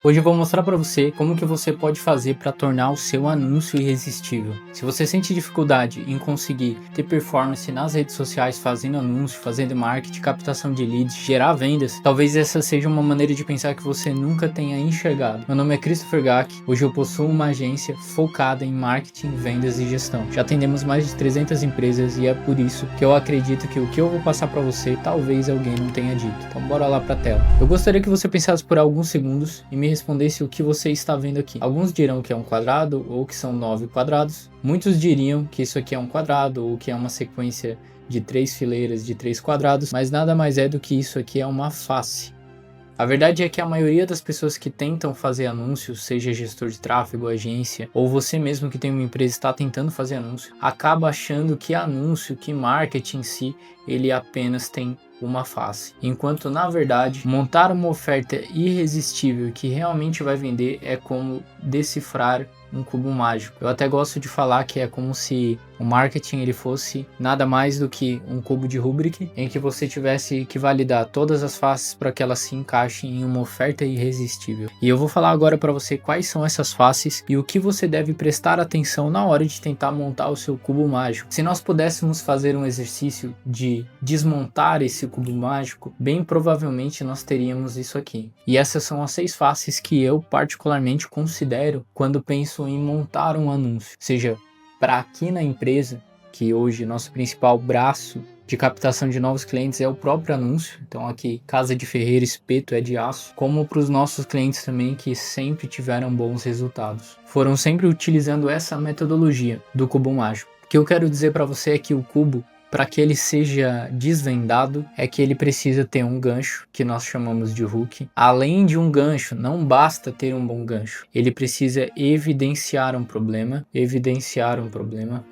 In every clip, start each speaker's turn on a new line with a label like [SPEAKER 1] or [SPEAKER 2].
[SPEAKER 1] Hoje eu vou mostrar para você como que você pode fazer para tornar o seu anúncio irresistível. Se você sente dificuldade em conseguir ter performance nas redes sociais, fazendo anúncio, fazendo marketing, captação de leads, gerar vendas, talvez essa seja uma maneira de pensar que você nunca tenha enxergado. Meu nome é Christopher Gack, hoje eu possuo uma agência focada em marketing, vendas e gestão. Já atendemos mais de 300 empresas e é por isso que eu acredito que o que eu vou passar para você, talvez alguém não tenha dito. Então bora lá para a tela. Eu gostaria que você pensasse por alguns segundos e me respondesse o que você está vendo aqui. Alguns dirão que é um quadrado ou que são 9 quadrados. Muitos diriam que isso aqui é um quadrado ou que é uma sequência de 3 fileiras de 3 quadrados, mas nada mais é do que isso aqui é uma face. A verdade é que a maioria das pessoas que tentam fazer anúncios, seja gestor de tráfego, agência, ou você mesmo que tem uma empresa e está tentando fazer anúncio, acaba achando que anúncio, que marketing em si, ele apenas tem uma face. Enquanto na verdade, montar uma oferta irresistível que realmente vai vender é como decifrar um cubo mágico. Eu até gosto de falar que é como se o marketing ele fosse nada mais do que um cubo de Rubik em que você tivesse que validar todas as faces para que elas se encaixem em uma oferta irresistível. E eu vou falar agora para você quais são essas faces e o que você deve prestar atenção na hora de tentar montar o seu cubo mágico. Se nós pudéssemos fazer um exercício de desmontar esse cubo mágico, bem provavelmente nós teríamos isso aqui. E essas são as 6 faces que eu particularmente considero quando penso em montar um anúncio, seja para aqui na empresa, que hoje nosso principal braço de captação de novos clientes é o próprio anúncio, então aqui Casa de Ferreira, espeto é de aço, como para os nossos clientes também que sempre tiveram bons resultados. Foram sempre utilizando essa metodologia do cubo mágico. O que eu quero dizer para você é que o cubo, para que ele seja desvendado, é que ele precisa ter um gancho, que nós chamamos de hook. Além de um gancho, não basta ter um bom gancho. Ele precisa evidenciar um problema,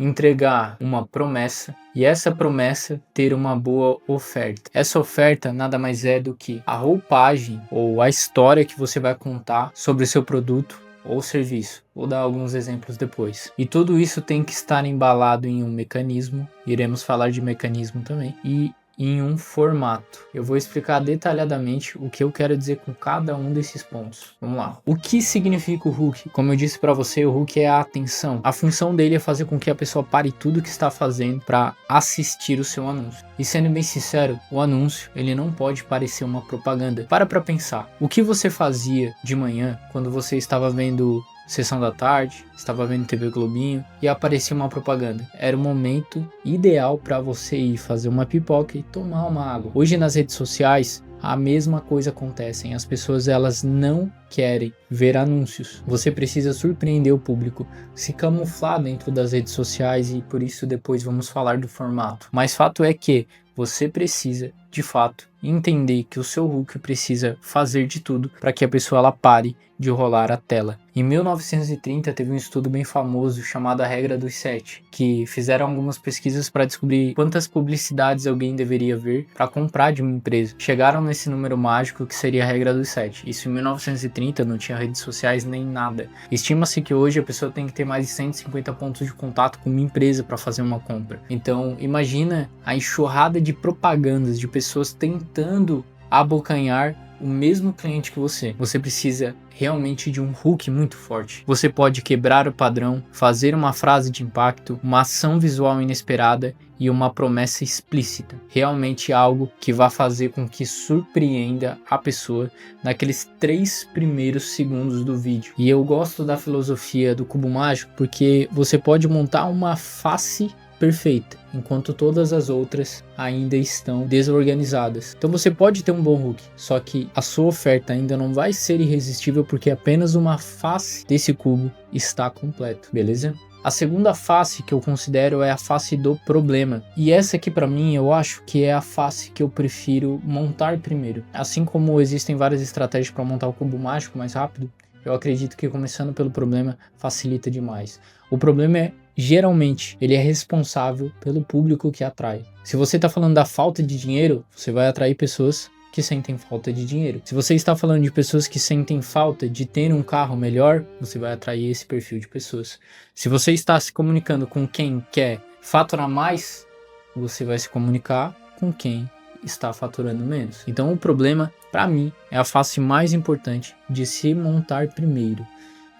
[SPEAKER 1] entregar uma promessa, e essa promessa ter uma boa oferta. Essa oferta nada mais é do que a roupagem ou a história que você vai contar sobre o seu produto ou serviço. Vou dar alguns exemplos depois. E tudo isso tem que estar embalado em um mecanismo, iremos falar de mecanismo também, e em um formato. Eu vou explicar detalhadamente o que eu quero dizer com cada um desses pontos. Vamos lá. O que significa o hook? Como eu disse para você, o hook é a atenção. A função dele é fazer com que a pessoa pare tudo que está fazendo para assistir o seu anúncio. E sendo bem sincero, o anúncio ele não pode parecer uma propaganda. Para pensar. O que você fazia de manhã quando você estava vendo Sessão da Tarde, estava vendo TV Globinho e aparecia uma propaganda? Era o momento ideal para você ir fazer uma pipoca e tomar uma água. Hoje nas redes sociais a mesma coisa acontece. As pessoas elas não querem ver anúncios. Você precisa surpreender o público, se camuflar dentro das redes sociais, e por isso depois vamos falar do formato. Mas fato é que você precisa, de fato, entender que o seu hook precisa fazer de tudo para que a pessoa ela pare de rolar a tela. Em 1930 teve um estudo bem famoso chamado a regra dos 7, que fizeram algumas pesquisas para descobrir quantas publicidades alguém deveria ver para comprar de uma empresa. Chegaram nesse número mágico que seria a regra dos 7. Isso em 1930, não tinha redes sociais nem nada. Estima-se que hoje a pessoa tem que ter mais de 150 pontos de contato com uma empresa para fazer uma compra. Então imagina a enxurrada de propagandas de pessoas tentando abocanhar o mesmo cliente que você. Você precisa realmente de um hook muito forte. Você pode quebrar o padrão, fazer uma frase de impacto, uma ação visual inesperada e uma promessa explícita. Realmente algo que vai fazer com que surpreenda a pessoa naqueles 3 primeiros segundos do vídeo. E eu gosto da filosofia do cubo mágico porque você pode montar uma face perfeita, enquanto todas as outras ainda estão desorganizadas. Então você pode ter um bom hook, só que a sua oferta ainda não vai ser irresistível porque apenas uma face desse cubo está completo, beleza? A segunda face que eu considero é a face do problema. E essa aqui para mim eu acho que é a face que eu prefiro montar primeiro. Assim como existem várias estratégias para montar o cubo mágico mais rápido, eu acredito que começando pelo problema facilita demais. O problema é, geralmente, ele é responsável pelo público que atrai. Se você está falando da falta de dinheiro, você vai atrair pessoas que sentem falta de dinheiro. Se você está falando de pessoas que sentem falta de ter um carro melhor, você vai atrair esse perfil de pessoas. Se você está se comunicando com quem quer faturar mais, você vai se comunicar com quem está faturando menos. Então o problema, para mim, é a face mais importante de se montar primeiro.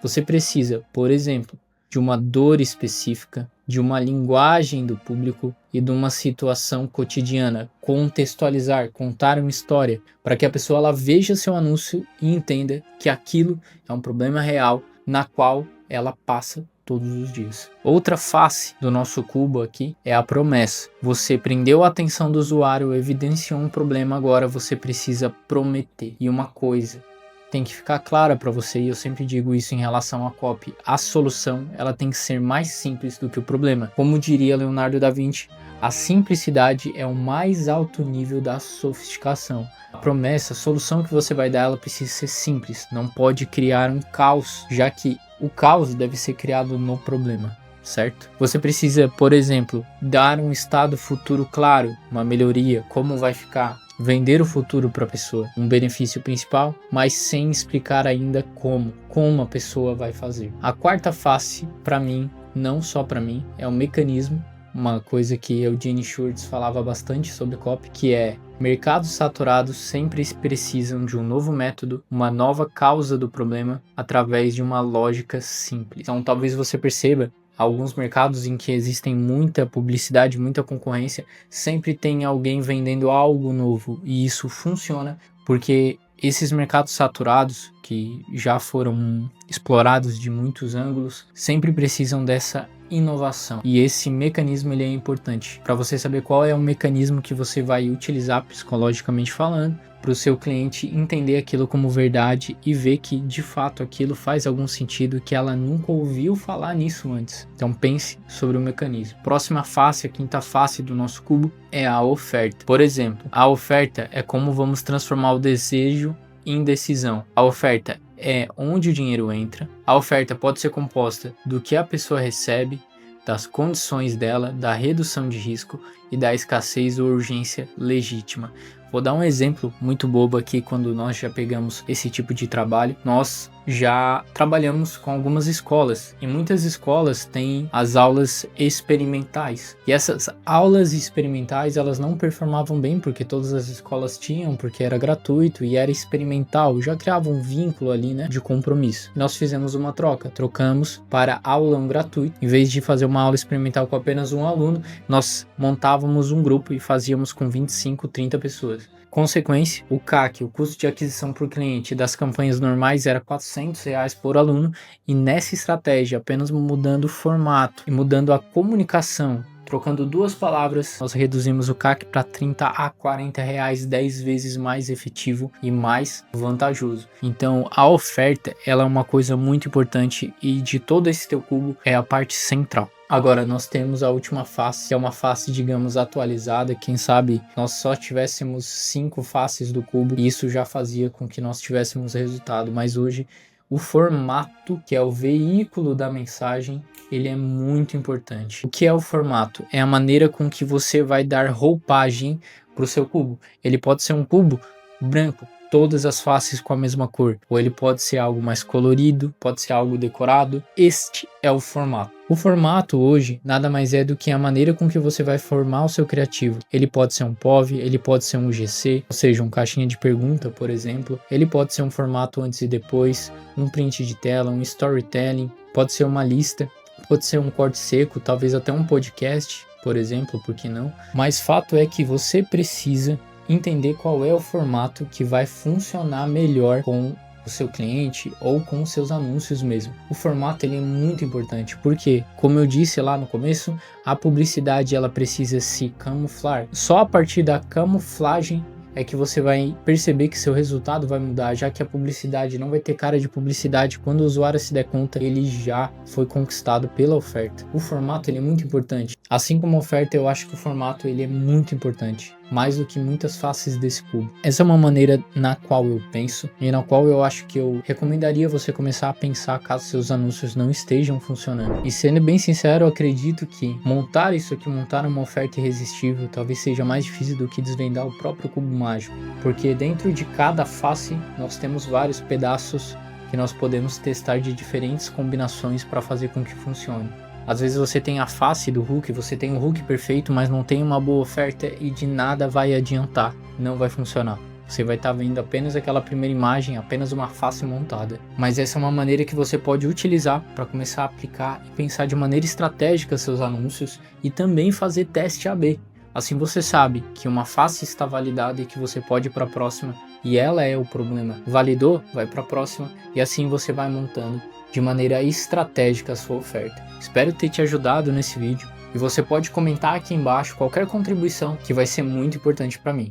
[SPEAKER 1] Você precisa, por exemplo, de uma dor específica, de uma linguagem do público e de uma situação cotidiana. Contextualizar, contar uma história, para que a pessoa ela veja seu anúncio e entenda que aquilo é um problema real na qual ela passa todos os dias. Outra face do nosso cubo aqui é a promessa. Você prendeu a atenção do usuário, evidenciou um problema, agora você precisa prometer. E uma coisa tem que ficar clara para você, e eu sempre digo isso em relação à copy, a solução ela tem que ser mais simples do que o problema. Como diria Leonardo da Vinci, a simplicidade é o mais alto nível da sofisticação. A promessa, a solução que você vai dar, ela precisa ser simples, não pode criar um caos, já que o caos deve ser criado no problema, certo? Você precisa, por exemplo, dar um estado futuro claro, uma melhoria, como vai ficar, vender o futuro para a pessoa, um benefício principal, mas sem explicar ainda como a pessoa vai fazer. A quarta face, para mim, não só para mim, é o mecanismo, uma coisa que Eugene Schwartz falava bastante sobre copy, que é: mercados saturados sempre precisam de um novo método, uma nova causa do problema, através de uma lógica simples. Então talvez você perceba, alguns mercados em que existem muita publicidade, muita concorrência, sempre tem alguém vendendo algo novo, e isso funciona porque esses mercados saturados, que já foram explorados de muitos ângulos, sempre precisam dessa inovação. E esse mecanismo ele é importante para você saber qual é o mecanismo que você vai utilizar psicologicamente falando, para o seu cliente entender aquilo como verdade e ver que de fato aquilo faz algum sentido, que ela nunca ouviu falar nisso antes. Então pense sobre o mecanismo. Próxima face, a quinta face do nosso cubo, é a oferta. Por exemplo, a oferta é como vamos transformar o desejo em decisão. A oferta é onde o dinheiro entra. A oferta pode ser composta do que a pessoa recebe, das condições dela, da redução de risco e da escassez ou urgência legítima. Vou dar um exemplo muito bobo aqui. Quando nós já pegamos esse tipo de trabalho, nós já trabalhamos com algumas escolas, e muitas escolas têm as aulas experimentais, e essas aulas experimentais elas não performavam bem, porque todas as escolas tinham, porque era gratuito e era experimental, já criava um vínculo ali, né, de compromisso. Nós fizemos uma troca, trocamos para aulão gratuito. Em vez de fazer uma aula experimental com apenas um aluno, nós montávamos um grupo e fazíamos com 25, 30 pessoas. Consequência, o CAC, o custo de aquisição por cliente das campanhas normais, era R$400 por aluno, e nessa estratégia, apenas mudando o formato e mudando a comunicação, trocando duas palavras, nós reduzimos o CAC para R$30 a R$40, 10 vezes mais efetivo e mais vantajoso. Então a oferta ela é uma coisa muito importante, e de todo esse teu cubo é a parte central. Agora nós temos a última face, que é uma face, digamos, atualizada. Quem sabe nós só tivéssemos 5 faces do cubo, e isso já fazia com que nós tivéssemos resultado, mas hoje o formato, que é o veículo da mensagem, ele é muito importante. O que é o formato? É a maneira com que você vai dar roupagem para o seu cubo. Ele pode ser um cubo branco, todas as faces com a mesma cor, ou ele pode ser algo mais colorido, pode ser algo decorado. Este é o formato. O formato hoje nada mais é do que a maneira com que você vai formar o seu criativo. Ele pode ser um POV, ele pode ser um GC, ou seja, um caixinha de pergunta, por exemplo. Ele pode ser um formato antes e depois, um print de tela, um storytelling, pode ser uma lista, pode ser um corte seco, talvez até um podcast, por exemplo, por que não? Mas fato é que você precisa entender qual é o formato que vai funcionar melhor com o seu cliente ou com os seus anúncios mesmo. O formato ele é muito importante, porque, como eu disse lá no começo, a publicidade ela precisa se camuflar. Só a partir da camuflagem é que você vai perceber que seu resultado vai mudar, já que a publicidade não vai ter cara de publicidade. Quando o usuário se der conta, ele já foi conquistado pela oferta. O formato ele é muito importante. Assim como a oferta, eu acho que o formato ele é muito importante, mais do que muitas faces desse cubo. Essa é uma maneira na qual eu penso, e na qual eu acho que eu recomendaria você começar a pensar caso seus anúncios não estejam funcionando. E sendo bem sincero, eu acredito que montar isso aqui, montar uma oferta irresistível, talvez seja mais difícil do que desvendar o próprio cubo mágico, porque dentro de cada face nós temos vários pedaços que nós podemos testar de diferentes combinações para fazer com que funcione. Às vezes você tem a face do hook, você tem o hook perfeito, mas não tem uma boa oferta e de nada vai adiantar, não vai funcionar. Você vai estar vendo apenas aquela primeira imagem, apenas uma face montada. Mas essa é uma maneira que você pode utilizar para começar a aplicar e pensar de maneira estratégica seus anúncios e também fazer teste AB. Assim você sabe que uma face está validada e que você pode ir para a próxima e ela é o problema. Validou? Vai para a próxima e assim você vai montando de maneira estratégica a sua oferta. Espero ter te ajudado nesse vídeo e você pode comentar aqui embaixo qualquer contribuição que vai ser muito importante para mim.